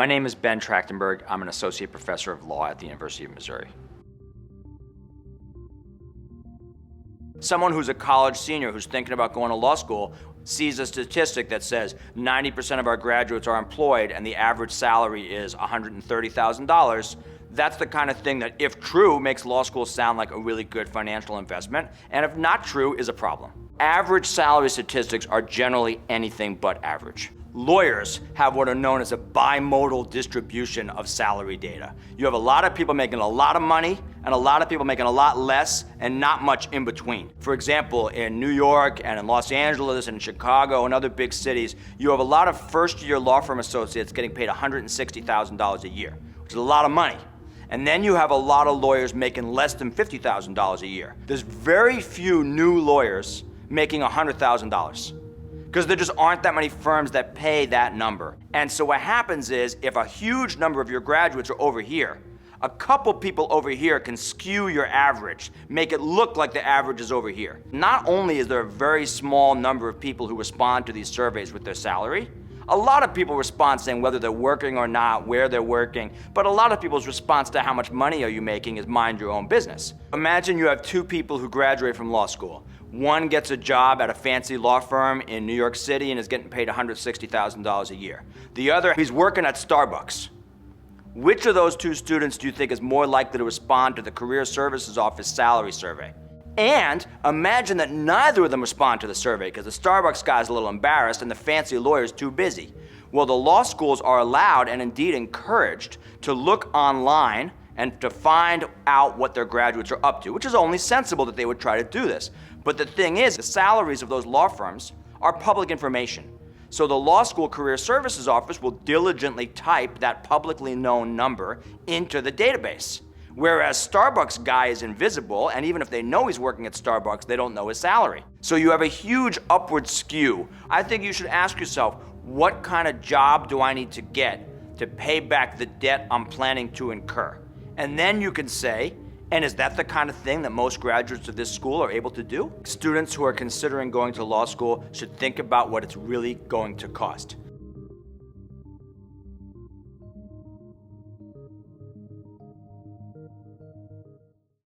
My name is Ben Trachtenberg. I'm an associate professor of law at the University of Missouri. Someone who's a college senior who's thinking about going to law school sees a statistic that says 90% of our graduates are employed and the average salary is $130,000. That's the kind of thing that, if true, makes law school sound like a really good financial investment, and if not true, is a problem. Average salary statistics are generally anything but average. Lawyers have what are known as a bimodal distribution of salary data. You have a lot of people making a lot of money and a lot of people making a lot less and not much in between. For example, in New York and in Los Angeles and in Chicago and other big cities, you have a lot of first-year law firm associates getting paid $160,000 a year, which is a lot of money. And then you have a lot of lawyers making less than $50,000 a year. There's very few new lawyers making $100,000. Because there just aren't that many firms that pay that number. And so what happens is, if a huge number of your graduates are over here, a couple people over here can skew your average, make it look like the average is over here. Not only is there a very small number of people who respond to these surveys with their salary, a lot of people respond saying whether they're working or not, where they're working, but a lot of people's response to how much money are you making is mind your own business. Imagine you have two people who graduate from law school. One gets a job at a fancy law firm in New York City and is getting paid $160,000 a year. The other, he's working at Starbucks. Which of those two students do you think is more likely to respond to the Career Services Office salary survey? And imagine that neither of them respond to the survey because the Starbucks guy's a little embarrassed and the fancy lawyer's too busy. Well, the law schools are allowed and indeed encouraged to look online and to find out what their graduates are up to, which is only sensible that they would try to do this. But the thing is, the salaries of those law firms are public information. So the Law School Career Services Office will diligently type that publicly known number into the database. Whereas Starbucks guy is invisible, and even if they know he's working at Starbucks, they don't know his salary. So you have a huge upward skew. I think you should ask yourself, what kind of job do I need to get to pay back the debt I'm planning to incur? And then you can say, and is that the kind of thing that most graduates of this school are able to do? Students who are considering going to law school should think about what it's really going to cost.